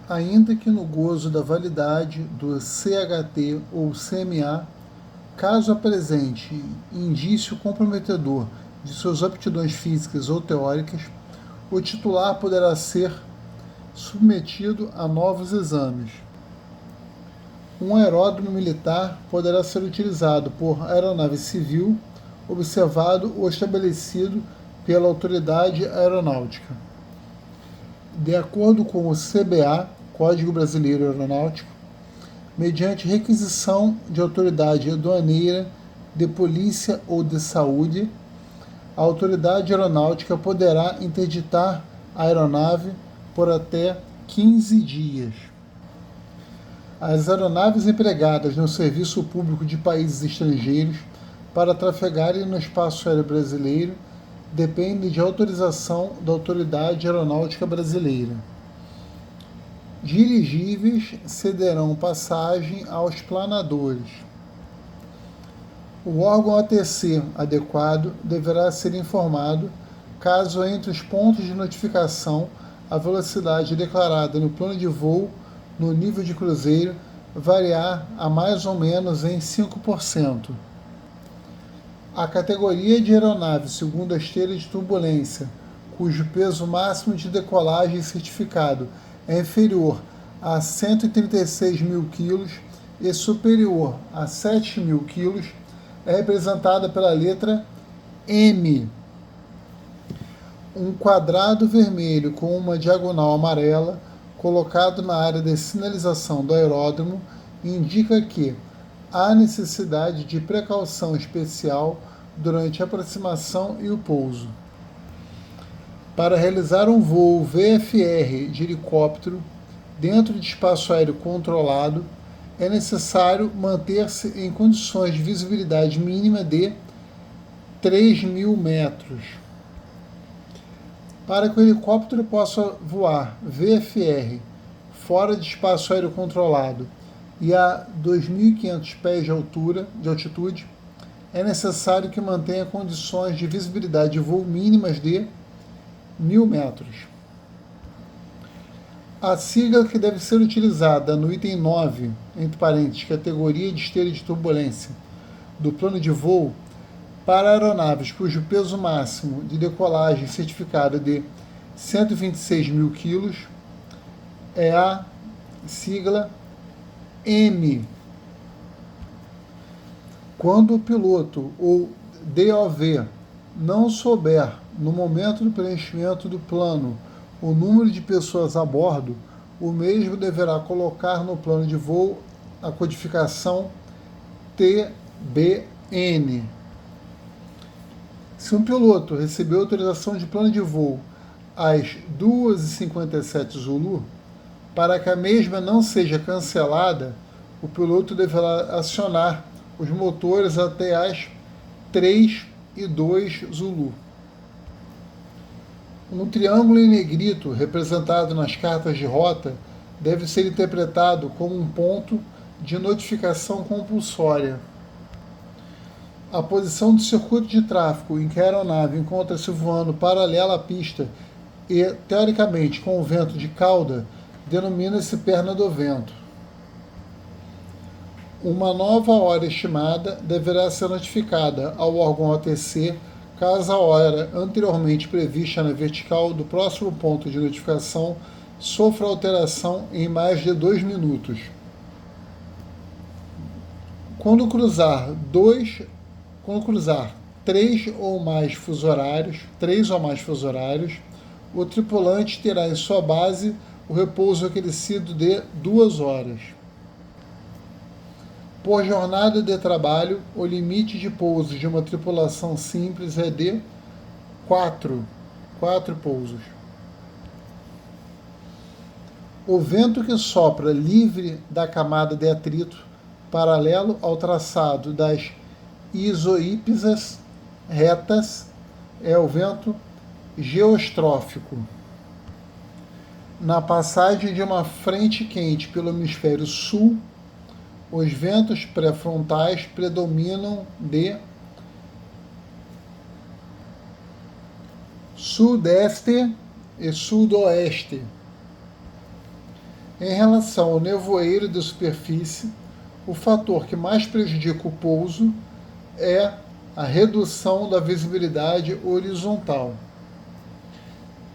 ainda que no gozo da validade do CHT ou CMA, caso apresente indício comprometedor de suas aptidões físicas ou teóricas, o titular poderá ser submetido a novos exames. Um aeródromo militar poderá ser utilizado por aeronave civil, observado ou estabelecido pela autoridade aeronáutica. De acordo com o CBA, Código Brasileiro Aeronáutico, mediante requisição de autoridade aduaneira, de polícia ou de saúde, a autoridade aeronáutica poderá interditar a aeronave por até 15 dias. As aeronaves empregadas no serviço público de países estrangeiros para trafegarem no espaço aéreo brasileiro dependem de autorização da Autoridade Aeronáutica Brasileira. Dirigíveis cederão passagem aos planadores. O órgão ATC adequado deverá ser informado caso entre os pontos de notificação a velocidade declarada no plano de voo no nível de cruzeiro variar a mais ou menos em 5%. A categoria de aeronave segundo a esteira de turbulência, cujo peso máximo de decolagem certificado é inferior a 136.000 kg e superior a 7.000 kg, é representada pela letra M. Um quadrado vermelho com uma diagonal amarela colocado na área de sinalização do aeródromo indica que há necessidade de precaução especial durante a aproximação e o pouso. Para realizar um voo VFR de helicóptero dentro de espaço aéreo controlado, é necessário manter-se em condições de visibilidade mínima de 3.000 metros. Para que o helicóptero possa voar VFR fora de espaço aéreo controlado e a 2.500 pés de altitude, é necessário que mantenha condições de visibilidade de voo mínimas de 1.000 metros. A sigla que deve ser utilizada no item 9, entre parênteses, categoria de esteira de turbulência, do plano de voo, para aeronaves cujo peso máximo de decolagem certificado de 126.000 kg, é a sigla M. Quando o piloto ou DOV não souber, no momento do preenchimento do plano, o número de pessoas a bordo, o mesmo deverá colocar no plano de voo a codificação TBN. Se um piloto recebeu autorização de plano de voo às 2h57 Zulu, para que a mesma não seja cancelada, o piloto deverá acionar os motores até às 3h02 Zulu. Um triângulo em negrito representado nas cartas de rota deve ser interpretado como um ponto de notificação compulsória. A posição do circuito de tráfego em que a aeronave encontra-se voando paralela à pista e, teoricamente, com o vento de cauda, denomina-se perna do vento. Uma nova hora estimada deverá ser notificada ao órgão ATC caso a hora anteriormente prevista na vertical do próximo ponto de notificação sofra alteração em mais de 2 minutos. Quando cruzar 3 ou mais fuso horários, o tripulante terá em sua base o repouso acrescido de 2 horas. Por jornada de trabalho, o limite de pousos de uma tripulação simples é de 4 pousos. O vento que sopra livre da camada de atrito, paralelo ao traçado das isoípsas retas, é o vento geostrófico. Na passagem de uma frente quente pelo hemisfério sul, os ventos pré-frontais predominam de sudeste e sudoeste. Em relação ao nevoeiro de superfície, o fator que mais prejudica o pouso é a redução da visibilidade horizontal.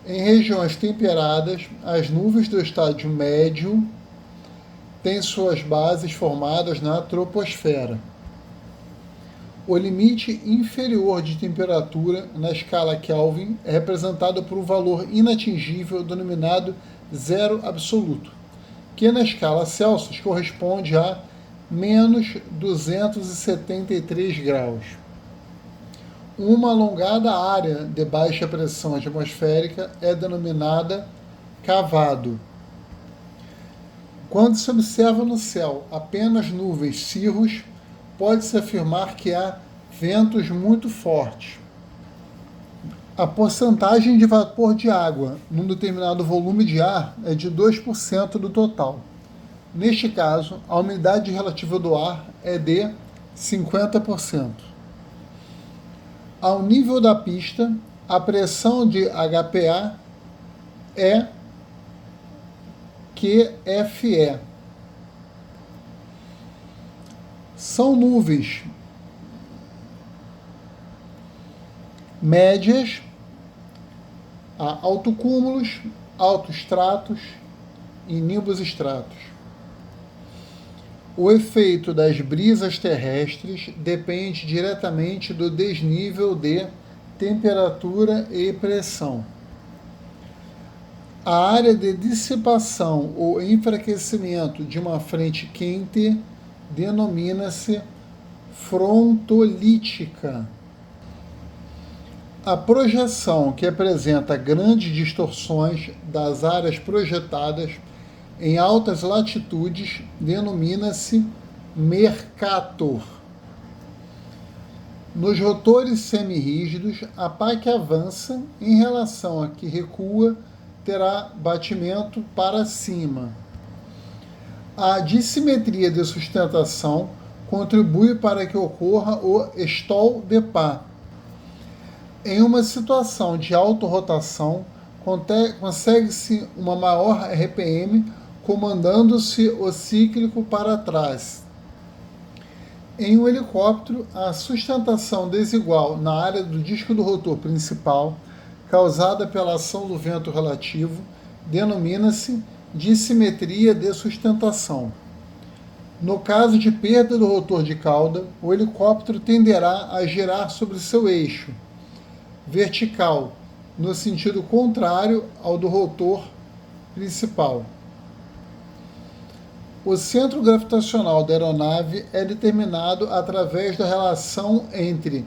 Em regiões temperadas, as nuvens do estágio médio têm suas bases formadas na troposfera. O limite inferior de temperatura na escala Kelvin é representado por um valor inatingível denominado zero absoluto, que na escala Celsius corresponde a menos 273 graus. Uma alongada área de baixa pressão atmosférica é denominada cavado. Quando se observa no céu apenas nuvens cirros, pode-se afirmar que há ventos muito fortes. A porcentagem de vapor de água num determinado volume de ar é de 2% do total. Neste caso, a umidade relativa do ar é de 50%. Ao nível da pista, a pressão de HPA é QFE. São nuvens médias a altocúmulos, altoestratos e nimboestratos. O efeito das brisas terrestres depende diretamente do desnível de temperatura e pressão. A área de dissipação ou enfraquecimento de uma frente quente denomina-se frontolítica. A projeção que apresenta grandes distorções das áreas projetadas em altas latitudes denomina-se Mercator. Nos rotores semirrígidos, a pá que avança em relação a que recua terá batimento para cima. A dissimetria de sustentação contribui para que ocorra o stall de pá. Em uma situação de autorrotação, consegue-se uma maior RPM comandando-se o cíclico para trás. Em um helicóptero, a sustentação desigual na área do disco do rotor principal, causada pela ação do vento relativo, denomina-se dissimetria de sustentação. No caso de perda do rotor de cauda, o helicóptero tenderá a girar sobre seu eixo vertical, no sentido contrário ao do rotor principal. O centro gravitacional da aeronave é determinado através da relação entre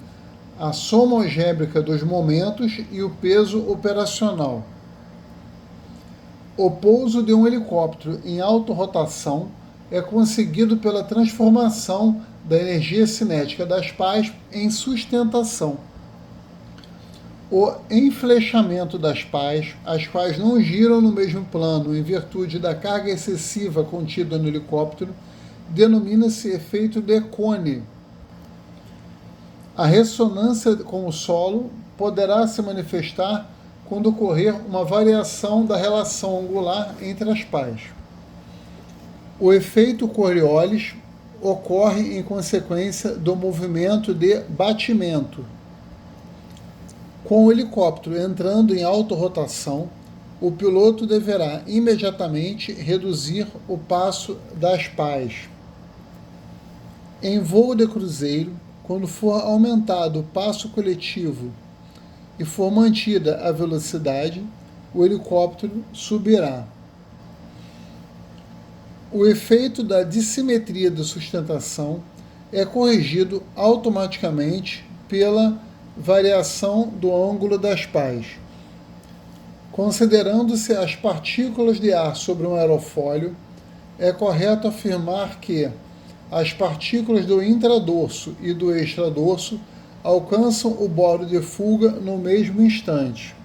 a soma algébrica dos momentos e o peso operacional. O pouso de um helicóptero em autorrotação é conseguido pela transformação da energia cinética das pás em sustentação. O enflechamento das pás, as quais não giram no mesmo plano em virtude da carga excessiva contida no helicóptero, denomina-se efeito de cone. A ressonância com o solo poderá se manifestar quando ocorrer uma variação da relação angular entre as pás. O efeito Coriolis ocorre em consequência do movimento de batimento. Com o helicóptero entrando em autorrotação, o piloto deverá imediatamente reduzir o passo das pás. Em voo de cruzeiro, quando for aumentado o passo coletivo e for mantida a velocidade, o helicóptero subirá. O efeito da dissimetria de sustentação é corrigido automaticamente pela variação do ângulo das pás. Considerando-se as partículas de ar sobre um aerofólio, é correto afirmar que as partículas do intradorso e do extradorso alcançam o bordo de fuga no mesmo instante.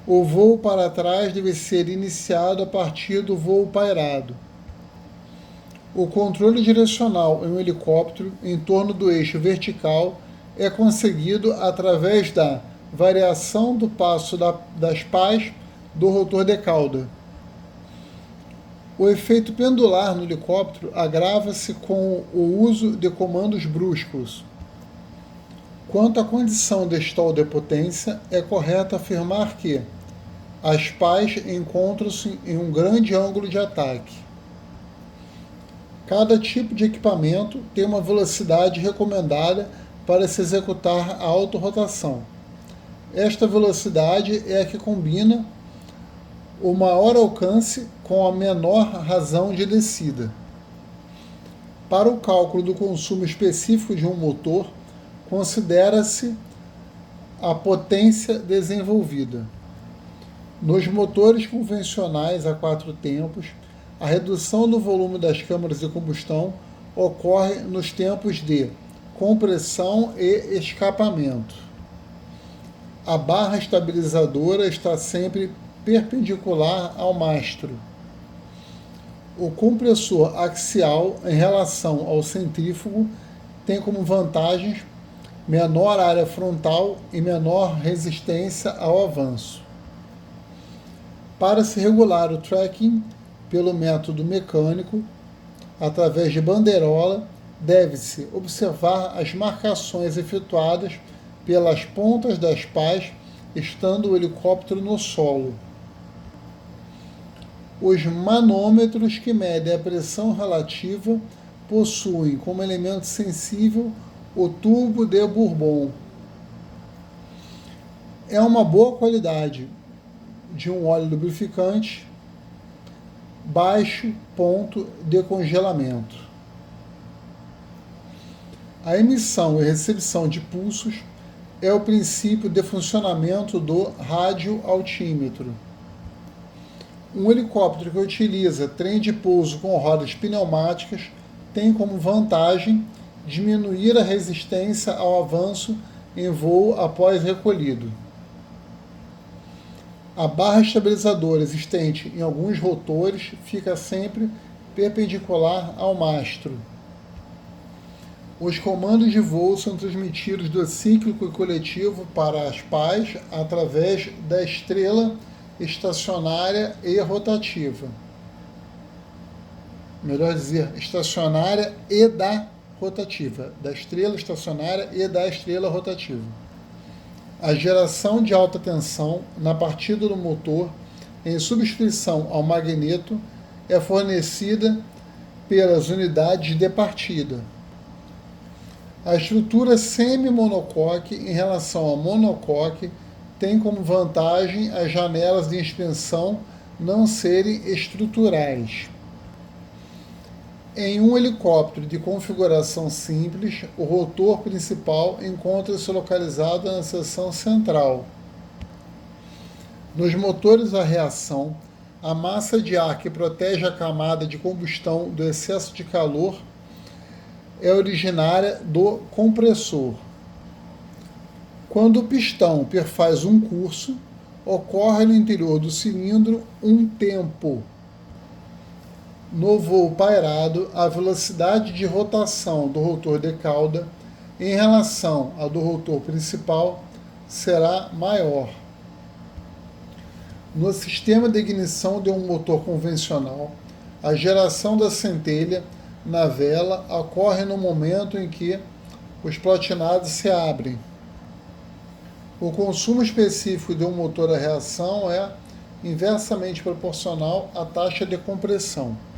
O voo para trás deve ser iniciado a partir do voo pairado. O controle direcional em um helicóptero em torno do eixo vertical é conseguido através da variação do passo das pás do rotor de cauda. O efeito pendular no helicóptero agrava-se com o uso de comandos bruscos. Quanto à condição de stall de potência, é correto afirmar que as pás encontram-se em um grande ângulo de ataque. Cada tipo de equipamento tem uma velocidade recomendada para se executar a autorrotação. Esta velocidade é a que combina o maior alcance com a menor razão de descida. Para o cálculo do consumo específico de um motor, considera-se a potência desenvolvida. Nos motores convencionais a 4 tempos, a redução do volume das câmaras de combustão ocorre nos tempos de compressão e escapamento. A barra estabilizadora está sempre perpendicular ao mastro. O compressor axial em relação ao centrífugo tem como vantagens menor área frontal e menor resistência ao avanço. Para se regular o tracking pelo método mecânico, através de bandeirola, deve-se observar as marcações efetuadas pelas pontas das pás, estando o helicóptero no solo. Os manômetros que medem a pressão relativa possuem como elemento sensível o tubo de Bourbon. É uma boa qualidade de um óleo lubrificante, baixo ponto de congelamento. A emissão e recepção de pulsos é o princípio de funcionamento do radioaltímetro. Um helicóptero que utiliza trem de pouso com rodas pneumáticas tem como vantagem diminuir a resistência ao avanço em voo após recolhido. A barra estabilizadora existente em alguns rotores fica sempre perpendicular ao mastro. Os comandos de voo são transmitidos do cíclico e coletivo para as pás através da estrela estacionária e rotativa. Melhor dizer, estacionária e da rotativa. Da estrela estacionária e da estrela rotativa. A geração de alta tensão na partida do motor, em substituição ao magneto, é fornecida pelas unidades de partida. A estrutura semi-monocoque em relação ao monocoque tem como vantagem as janelas de expansão não serem estruturais. Em um helicóptero de configuração simples, o rotor principal encontra-se localizado na seção central. Nos motores a reação, a massa de ar que protege a camada de combustão do excesso de calor é originária do compressor. Quando o pistão perfaz um curso, ocorre no interior do cilindro um tempo. No voo pairado, a velocidade de rotação do rotor de cauda em relação à do rotor principal será maior. No sistema de ignição de um motor convencional, a geração da centelha na vela ocorre no momento em que os platinados se abrem. O consumo específico de um motor a reação é inversamente proporcional à taxa de compressão.